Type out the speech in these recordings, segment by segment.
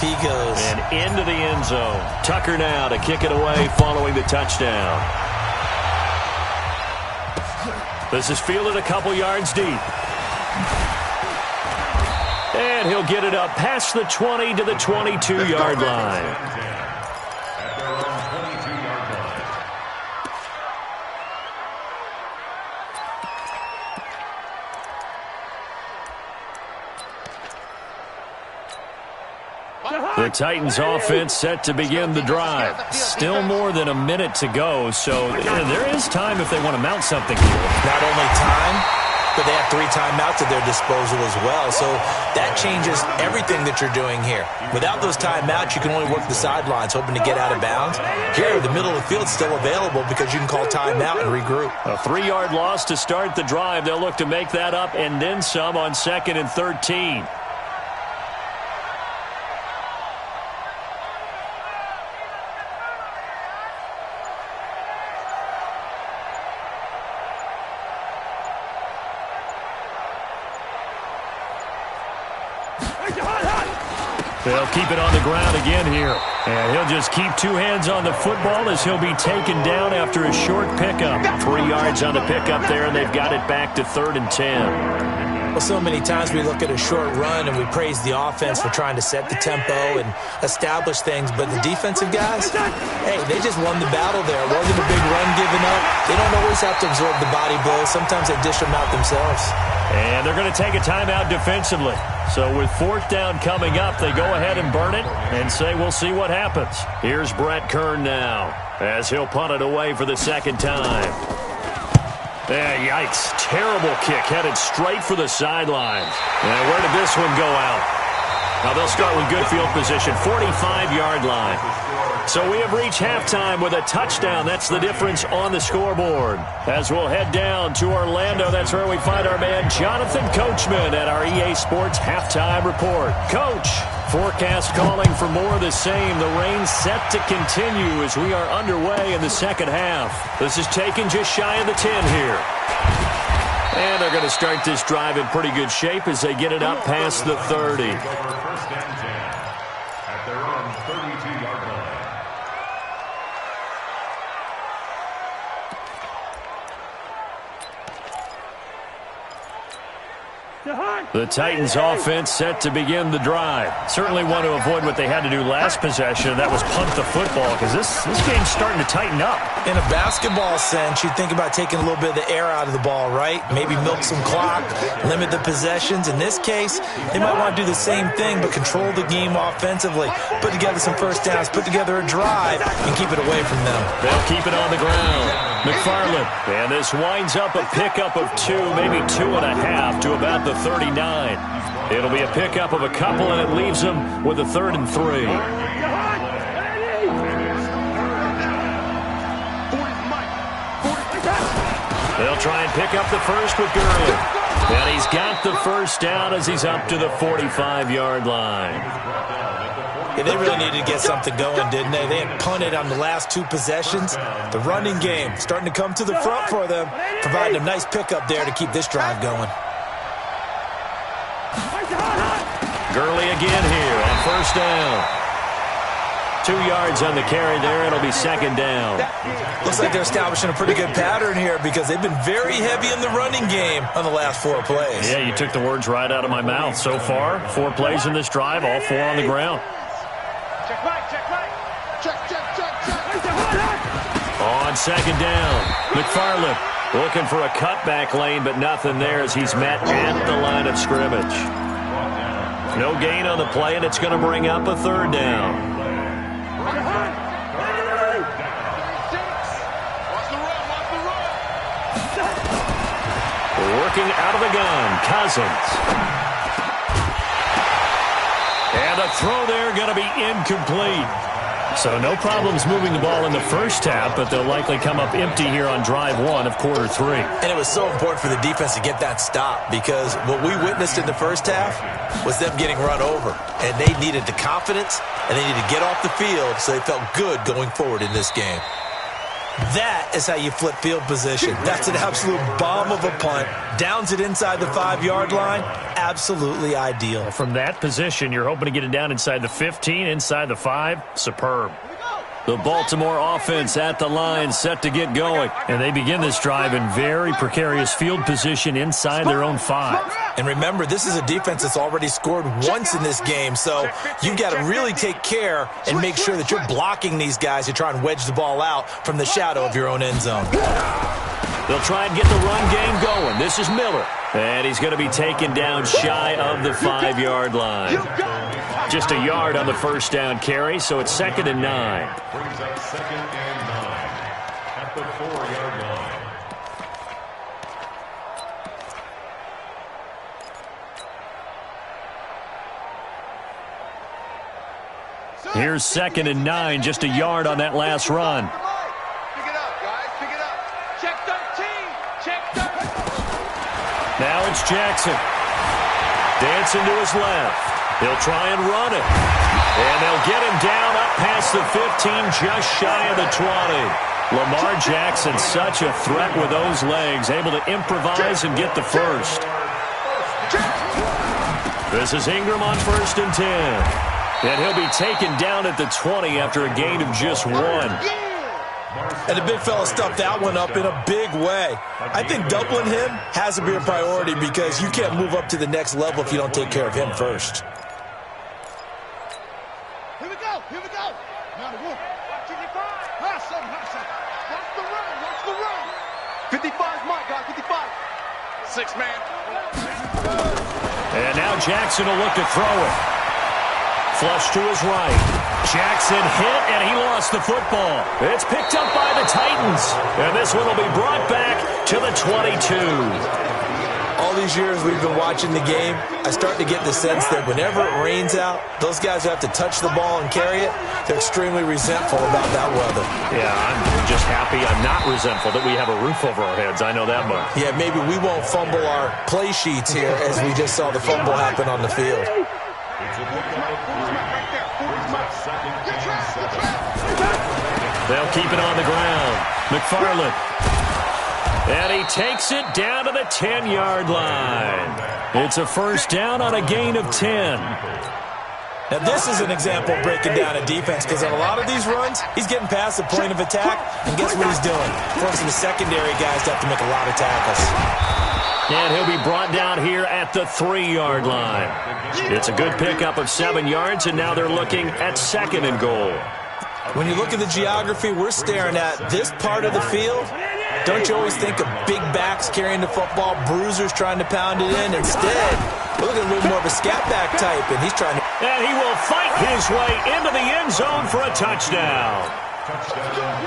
He goes. And into the end zone. Tucker now to kick it away following the touchdown. This is fielded a couple yards deep. And he'll get it up past the 20 to the 22-yard line. The Titans offense set to begin the drive. Still more than a minute to go, so there is time if they want to mount something here. Not only time, but they have 3 timeouts at their disposal as well, so that changes everything that you're doing here. Without those timeouts, you can only work the sidelines, hoping to get out of bounds. Here, the middle of the field is still available because you can call timeout and regroup. A 3-yard loss to start the drive. They'll look to make that up and then some on 2nd and 13. They'll keep it on the ground again here. And he'll just keep 2 hands on the football as he'll be taken down after a short pickup. 3 yards on the pickup there, and they've got it back to 3rd and 10. Well, so many times we look at a short run and we praise the offense for trying to set the tempo and establish things. But the defensive guys, hey, they just won the battle there. It wasn't a big run given up. They don't always have to absorb the body blows. Sometimes they dish them out themselves. And they're going to take a timeout defensively. So with 4th down coming up, they go ahead and burn it and say we'll see what happens. Here's Brett Kern now as he'll punt it away for the 2nd time. Yikes. Terrible kick headed straight for the sidelines. And where did this one go out? Now they'll start with good field position, 45-yard line. So we have reached halftime with a touchdown. That's the difference on the scoreboard. As we'll head down to Orlando, that's where we find our man Jonathan Coachman at our EA Sports Halftime Report. Coach, forecast calling for more of the same. The rain set to continue as we are underway in the 2nd half. This is taken just shy of the 10 here. And they're going to start this drive in pretty good shape as they get it up past the 30. The Titans offense set to begin the drive. Certainly want to avoid what they had to do last possession. That was punt the football because this game's starting to tighten up. In a basketball sense, you think about taking a little bit of the air out of the ball, right? Maybe milk some clock, limit the possessions. In this case, they might want to do the same thing but control the game offensively. Put together some first downs, put together a drive, and keep it away from them. They'll keep it on the ground. McFarland. And this winds up a pickup of 2, maybe 2.5 to about the 39. It'll be a pickup of a couple, and it leaves them with a 3rd and 3. They'll try and pick up the first with Gurley. And he's got the first down as he's up to the 45-yard line. Yeah, they really needed to get something going, didn't they? They had punted on the last 2 possessions. The running game starting to come to the front for them, providing a nice pickup there to keep this drive going. Gurley again here on first down. 2 yards on the carry there. It'll be 2nd down. Looks like they're establishing a pretty good pattern here because they've been very heavy in the running game on the last 4 plays. Yeah, you took the words right out of my mouth. So far, 4 plays in this drive, all 4 on the ground. Check right, check right. Check. On 2nd down, McFarland looking for a cutback lane, but nothing there as he's met at the line of scrimmage. No gain on the play, and it's going to bring up a 3rd down. Working out of the gun, Cousins. And a throw there going to be incomplete. So no problems moving the ball in the first half, but they'll likely come up empty here on drive 1 of quarter 3. And it was so important for the defense to get that stop because what we witnessed in the first half was them getting run over. And they needed the confidence, and they needed to get off the field so they felt good going forward in this game. That is how you flip field position. That's an absolute bomb of a punt. Downs it inside the 5-yard line. Absolutely ideal. From that position, you're hoping to get it down inside the 15, inside the 5. Superb. The Baltimore offense at the line, set to get going. And they begin this drive in very precarious field position inside their own 5. And remember, this is a defense that's already scored once in this game, so you've got to really take care and make sure that you're blocking these guys to try and wedge the ball out from the shadow of your own end zone. They'll try and get the run game going. This is Miller. And he's going to be taken down shy of the 5-yard line. Just a yard on the first down carry, so it's 2nd and 9. Brings up 2nd and 9 at the 4-yard line. Here's 2nd and 9, just a yard on that last run. Pick it up, guys. Pick it up. Check 13. Check 13. Now it's Jackson. Dancing to his left. He'll try and run it. And they'll get him down up past the 15, just shy of the 20. Lamar Jackson, such a threat with those legs, able to improvise and get the first. This is Ingram on 1st and 10. And he'll be taken down at the 20 after a gain of just 1. And the big fella stuffed that one up in a big way. I think doubling him has to be a priority because you can't move up to the next level if you don't take care of him first. Here we go. Here we go. Now the wolf. Watch it, high seven. Watch the run. Watch the run. 55's my guy. 55. 6 man. And now Jackson will look to throw it. Flush to his right. Jackson hit, and he lost the football. It's picked up by the Titans. And this one will be brought back to the 22. All these years we've been watching the game, I start to get the sense that whenever it rains out, those guys who have to touch the ball and carry it, they're extremely resentful about that weather. Yeah, I'm just happy I'm not resentful that we have a roof over our heads. I know that much. Yeah, maybe we won't fumble our play sheets here as we just saw the fumble happen on the field. They'll keep it on the ground. McFarland. And he takes it down to the 10-yard line. It's a first down on a gain of 10. Now, this is an example of breaking down a defense because on a lot of these runs, he's getting past the point of attack, and guess what he's doing? Forcing the secondary guys to have to make a lot of tackles. And he'll be brought down here at the 3-yard line. It's a good pickup of 7 yards, and now they're looking at 2nd and goal. When you look at the geography we're staring at, this part of the field, don't you always think of big backs carrying the football, bruisers trying to pound it in? Instead, we're looking at a little more of a scat back type, and he's trying to... And he will fight his way into the end zone for a touchdown.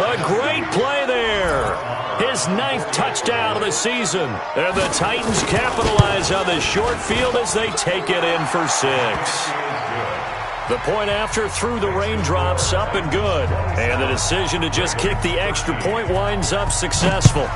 A great play there. His 9th touchdown of the season. And the Titans capitalize on the short field as they take it in for 6. The point after through the raindrops, up and good. And the decision to just kick the extra point winds up successful.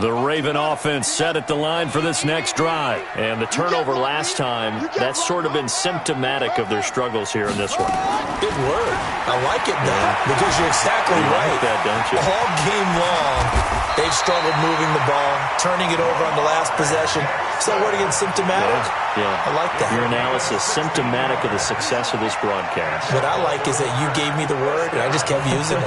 The Raven offense set at the line for this next drive. And the turnover last time, that's sort of been symptomatic of their struggles here in this one. Good word. I like it, though, because you're exactly right. You like that, don't you? All game long, they've struggled moving the ball, turning it over on the last possession. So what again, symptomatic? Yeah. I like that. Your analysis, symptomatic of the success of this broadcast. What I like is that you gave me the word, and I just kept using it.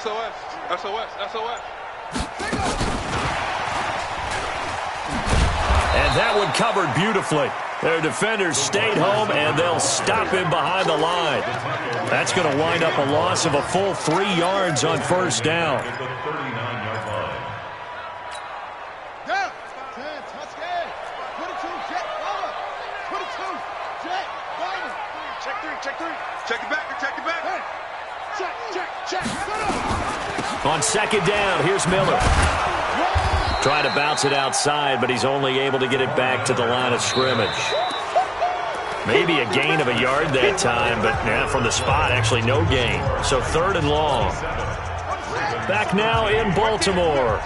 SOS. And that one covered beautifully. Their defenders stayed home, and they'll stop him behind the line. That's going to wind up a loss of a full 3 yards on first down. Check it back. Check. On second down, here's Miller. Trying to bounce it outside, but he's only able to get it back to the line of scrimmage. Maybe a gain of a yard that time, but from the spot, actually no gain. So 3rd and long. Back now in Baltimore.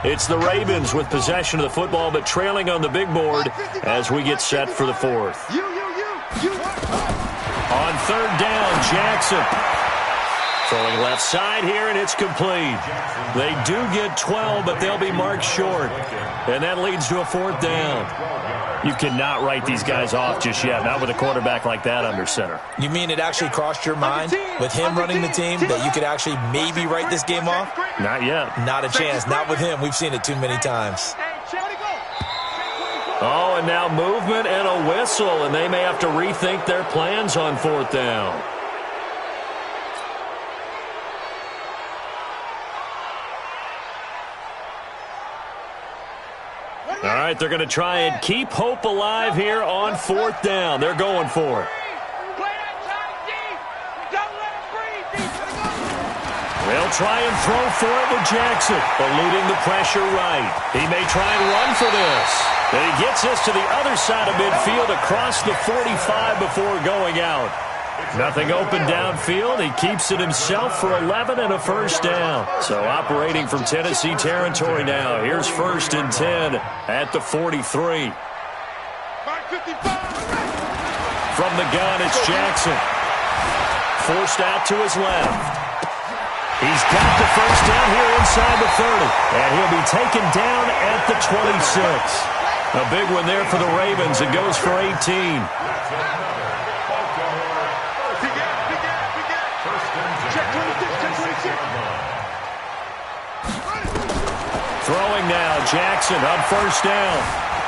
It's the Ravens with possession of the football, but trailing on the big board as we get set for the 4th. On 3rd down, Jackson. Throwing left side here, and it's complete. They do get 12, but they'll be marked short. And that leads to a 4th down. You cannot write these guys off just yet, not with a quarterback like that under center. You mean it actually crossed your mind with him running the team that you could actually maybe write this game off? Not yet. Not a chance. Not with him. We've seen it too many times. Oh, and now movement and a whistle, and they may have to rethink their plans on 4th down. All right, they're going to try and keep hope alive here on 4th down. They're going for it. They'll try and throw for it with Jackson, eluding the pressure right. He may try and run for this. And he gets this to the other side of midfield across the 45 before going out. Nothing open downfield. He keeps it himself for 11 and a 1st down. So operating from Tennessee territory now. Here's 1st and 10 at the 43. From the gun, it's Jackson. Forced out to his left. He's got the 1st down here inside the 30. And he'll be taken down at the 26. A big one there for the Ravens. It goes for 18. Throwing now, Jackson on 1st down.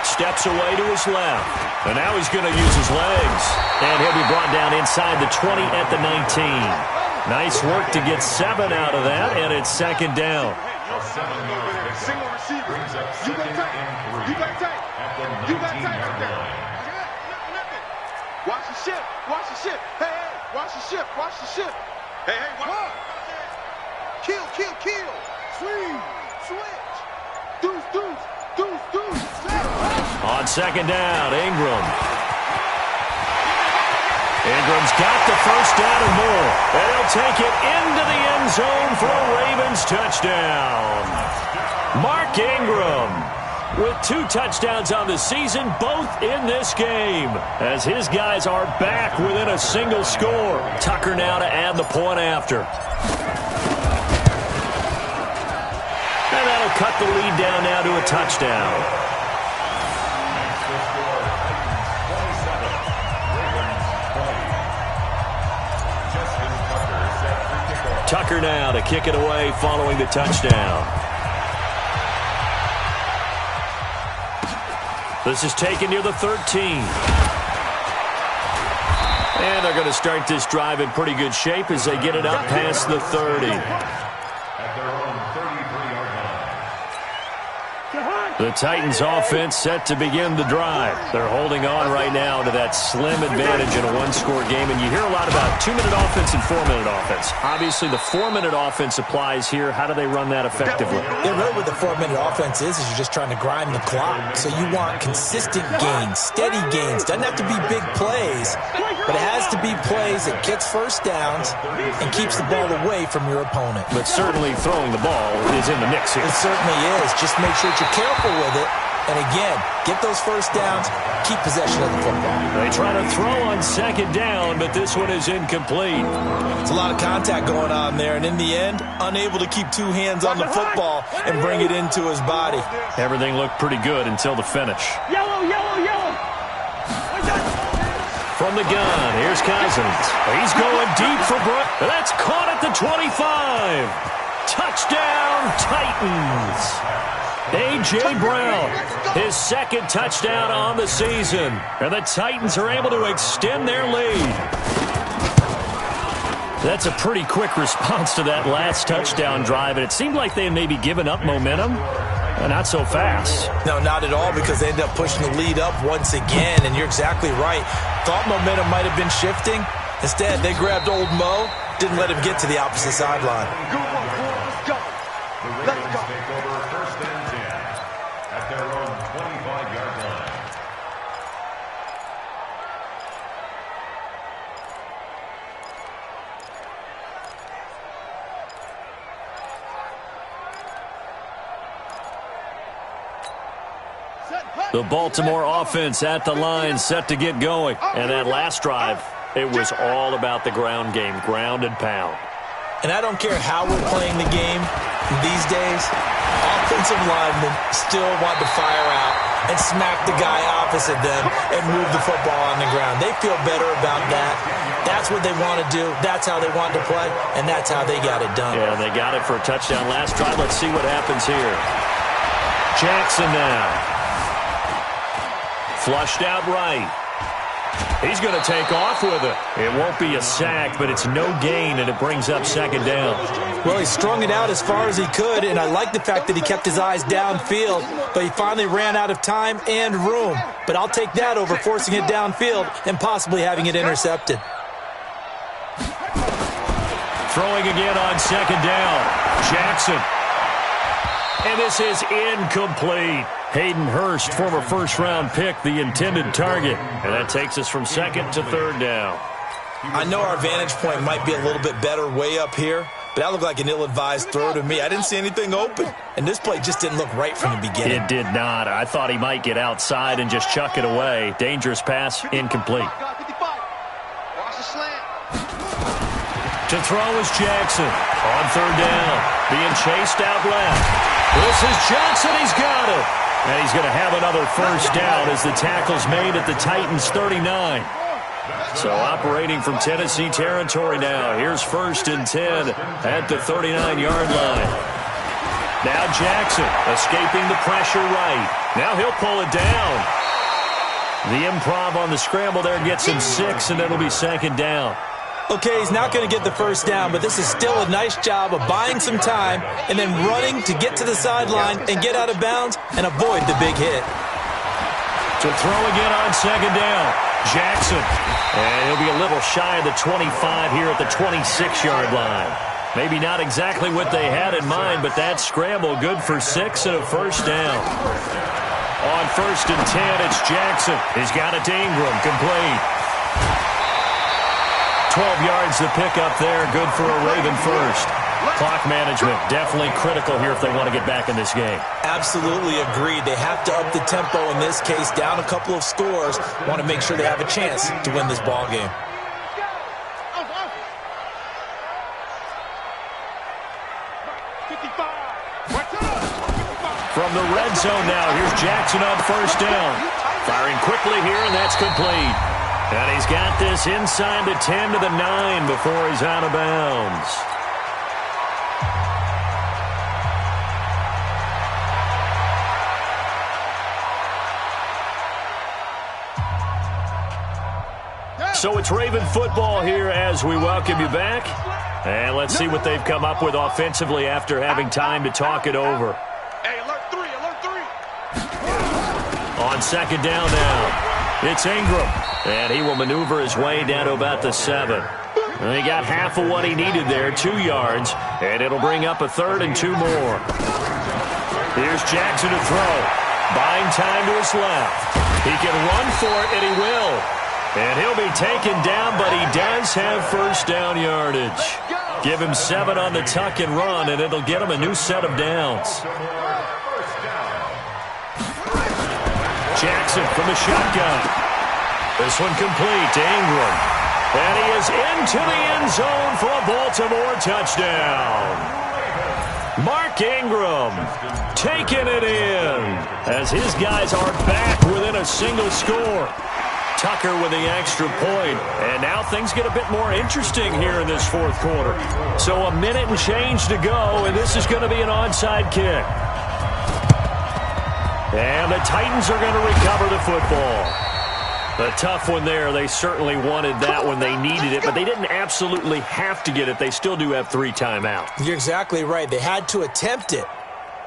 Steps away to his left. And now he's going to use his legs. And he'll be brought down inside the 20 at the 19. Nice work to get 7 out of that, and it's 2nd down. Single receiver. You got tape. You got tape. You got tape right there. Watch the ship. Watch the ship. Hey, hey. Watch the ship. Watch the ship. Hey, hey. Watch. Kill, kill, kill. Swing. Switch. Deuce, deuce. Deuce, deuce. On 2nd down, Ingram. Ingram's got the 1st down and more. And he'll take it into the end zone for a Ravens touchdown. Mark Ingram with 2 touchdowns on the season, both in this game, as his guys are back within a single score. Tucker now to add the point after. And that'll cut the lead down now to a touchdown. Tucker now to kick it away following the touchdown. This is taken near the 13. And they're going to start this drive in pretty good shape as they get it up past the 30. At their own 33-yard line. The Titans offense set to begin the drive. They're holding on right now to that slim advantage in a one-score game. And you hear a lot about 2-minute offense and 4-minute offense. Obviously, the 4-minute offense applies here. How do they run that effectively? Yeah, really what the 4-minute offense is you're just trying to grind the clock. So you want consistent gains, steady gains. Doesn't have to be big plays, but it has to be plays that gets 1st downs and keeps the ball away from your opponent. But certainly throwing the ball is in the mix here. It certainly is. Just make sure that you're careful with it. And again, get those 1st downs, keep possession of the football. They try to throw on 2nd down, but this one is incomplete. It's a lot of contact going on there, and in the end, unable to keep 2 hands on the football and bring it into his body. Everything looked pretty good until the finish. Yellow, yellow, yellow. From the gun, here's Cousins. He's going deep for Brook. That's caught at the 25. Touchdown, Titans. A.J. Brown, his 2nd touchdown on the season. And the Titans are able to extend their lead. That's a pretty quick response to that last touchdown drive. And it seemed like they had maybe given up momentum. Not so fast. No, not at all, because they ended up pushing the lead up once again. And you're exactly right. Thought momentum might have been shifting. Instead, they grabbed old Mo, didn't let him get to the opposite sideline. Good one, boy. Let's go. Titans take over 1st and 10 at their own 25-yard line. The Baltimore offense at the line, set to get going. And that last drive, it was all about the ground game, ground and pound. And I don't care how we're playing the game these days, offensive linemen still want to fire out and smack the guy opposite them and move the football on the ground. They feel better about that. That's what they want to do. That's how they want to play, and that's how they got it done. Yeah, they got it for a touchdown last drive. Let's see what happens here. Jackson now. Flushed out right. He's going to take off with it. It won't be a sack, but it's no gain, and it brings up 2nd down. Well, he strung it out as far as he could, and I like the fact that he kept his eyes downfield, but he finally ran out of time and room. But I'll take that over forcing it downfield and possibly having it intercepted. Throwing again on 2nd down. Jackson. And this is incomplete. Hayden Hurst, former first-round pick, the intended target. And that takes us from 2nd to 3rd down. I know our vantage point might be a little bit better way up here, but that looked like an ill-advised throw to me. I didn't see anything open, and this play just didn't look right from the beginning. It did not. I thought he might get outside and just chuck it away. Dangerous pass, incomplete. To throw is Jackson on 3rd down. Being chased out left. This is Johnson. He's got it. And he's going to have another 1st down as the tackle's made at the Titans' 39. So operating from Tennessee territory now. Here's 1st and 10 at the 39-yard line. Now Jackson escaping the pressure right. Now he'll pull it down. The improv on the scramble there gets him 6, and it'll be 2nd down. Okay, he's not going to get the 1st down, but this is still a nice job of buying some time and then running to get to the sideline and get out of bounds and avoid the big hit. To throw again on 2nd down, Jackson. And he'll be a little shy of the 25 here at the 26-yard line. Maybe not exactly what they had in mind, but that scramble good for 6 and a 1st down. On 1st and 10, it's Jackson. He's got it to Ingram, complete. 12 yards to pick up there, good for a Raven 1st. Clock management definitely critical here if they want to get back in this game. Absolutely agreed. They have to up the tempo in this case, down a couple of scores. Want to make sure they have a chance to win this ball game. From the red zone now, here's Jackson on 1st down. Firing quickly here, and that's complete. And he's got this inside the 10 to the 9 before he's out of bounds. So it's Raven football here as we welcome you back. And let's see what they've come up with offensively after having time to talk it over. Hey, alert 3, alert 3. On 2nd down now. It's Ingram, and he will maneuver his way down to about the 7. And he got half of what he needed there, 2 yards, and it'll bring up a 3rd and 2 more. Here's Jackson to throw. Buying time to his left. He can run for it, and he will. And he'll be taken down, but he does have 1st down yardage. Give him 7 on the tuck and run, and it'll get him a new set of downs. Jackson from the shotgun. This one complete to Ingram. And he is into the end zone for a Baltimore touchdown. Mark Ingram taking it in as his guys are back within a single score. Tucker with the extra point. And now things get a bit more interesting here in this 4th quarter. So a minute and change to go, and this is going to be an onside kick. And the Titans are going to recover the football. A tough one there. They certainly wanted that when they needed it, but they didn't absolutely have to get it. They still do have 3 timeouts. You're exactly right. They had to attempt it.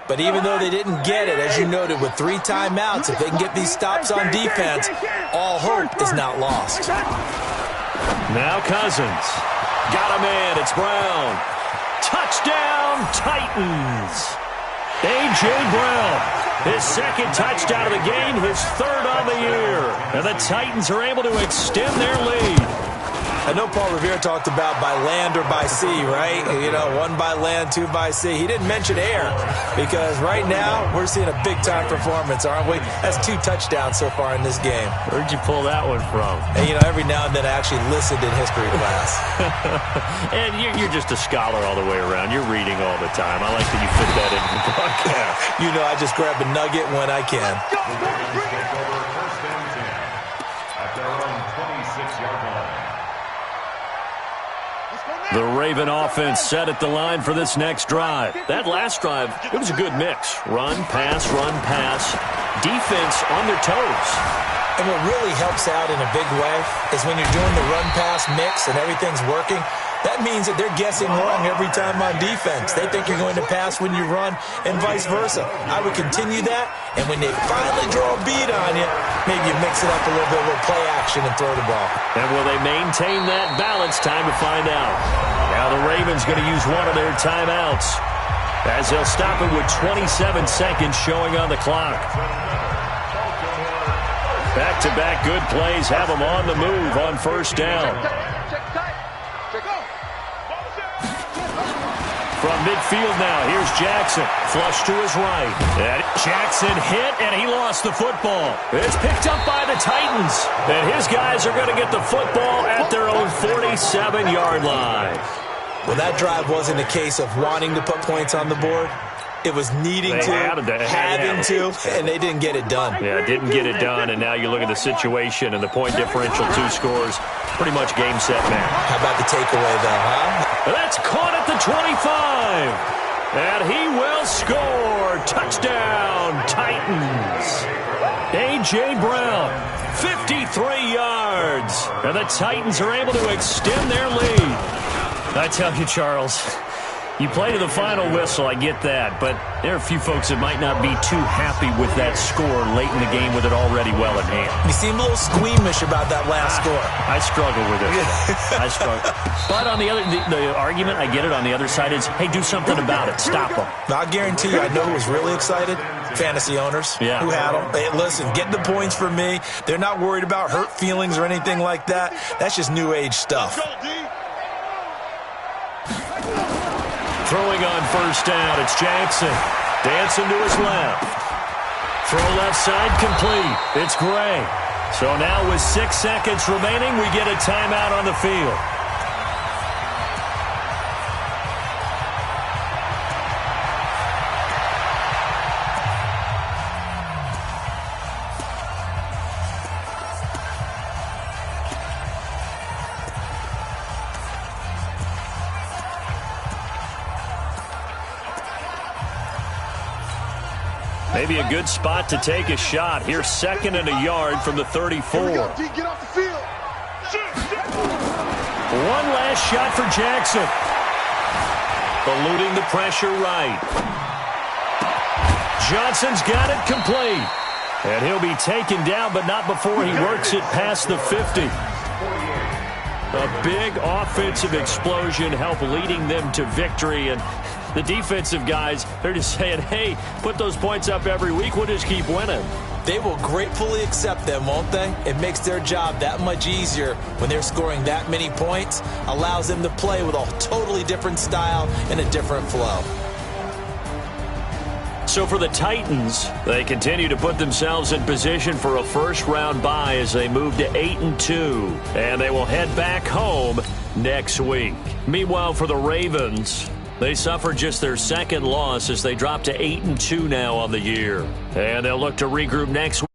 But even though they didn't get it, as you noted, with 3 timeouts, if they can get these stops on defense, all hope is not lost. Now Cousins. Got a man. It's Brown. Touchdown, Titans. A.J. Brown, his second touchdown of the game, his third on the year. And the Titans are able to extend their lead. I know Paul Revere talked about by land or by sea, right? You know, one by land, two by sea. He didn't mention air because right now we're seeing a big-time performance, aren't we? That's 2 touchdowns so far in this game. Where'd you pull that one from? And, you know, every now and then I actually listened in history class. And you're just a scholar all the way around. You're reading all the time. I like that you fit that into the broadcast. You know, I just grab a nugget when I can. The Raven offense set at the line for this next drive. That last drive, it was a good mix. Run, pass, defense on their toes. And what really helps out in a big way is when you're doing the run-pass mix and everything's working, that means that they're guessing wrong every time on defense. They think you're going to pass when you run and vice versa. I would continue that, and when they finally draw a beat on you, maybe you mix it up a little bit, a little play action and throw the ball. And will they maintain that balance? Time to find out. Now the Ravens going to use one of their timeouts as they'll stop it with 27 seconds showing on the clock. Back-to-back good plays have them on the move on first down. From midfield now, here's Jackson. Flush to his right. And Jackson hit, and he lost the football. It's picked up by the Titans. And his guys are going to get the football at their own 47-yard line. Well, that drive wasn't a case of wanting to put points on the board. It was needing to, having to, and they didn't get it done. Yeah, didn't get it done, and now you look at the situation and the point differential, 2 scores, pretty much game, set, match. How about the takeaway, though, huh? That's caught at the 25, and he will score. Touchdown, Titans. A.J. Brown, 53 yards, and the Titans are able to extend their lead. I tell you, Charles, you play to the final whistle, I get that, but there are a few folks that might not be too happy with that score late in the game with it already well in hand. You seem a little squeamish about that last score. I struggle with it. I struggle. But on the other, the argument, I get it, on the other side is, hey, do something about it. Stop them. I guarantee you, I know who was really excited. Fantasy owners who had them. Hey, listen, get the points for me. They're not worried about hurt feelings or anything like that. That's just new age stuff. Throwing on first down, it's Jackson. Dancing to his left. Throw left side complete. It's Gray. So now with 6 seconds remaining, we get a timeout on the field. Maybe a good spot to take a shot. Here's 2nd and a yard from the 34. Get off the field. One last shot for Jackson. Eluding the pressure right. Johnson's got it complete. And he'll be taken down, but not before he works it past the 50. A big offensive explosion helped leading them to victory. And the defensive guys, they're just saying, hey, put those points up every week. We'll just keep winning. They will gratefully accept them, won't they? It makes their job that much easier when they're scoring that many points. Allows them to play with a totally different style and a different flow. So for the Titans, they continue to put themselves in position for a first-round bye as they move to 8-2. And they will head back home next week. Meanwhile, for the Ravens, they suffered just their 2nd loss as they drop to 8-2 now on the year. And they'll look to regroup next week.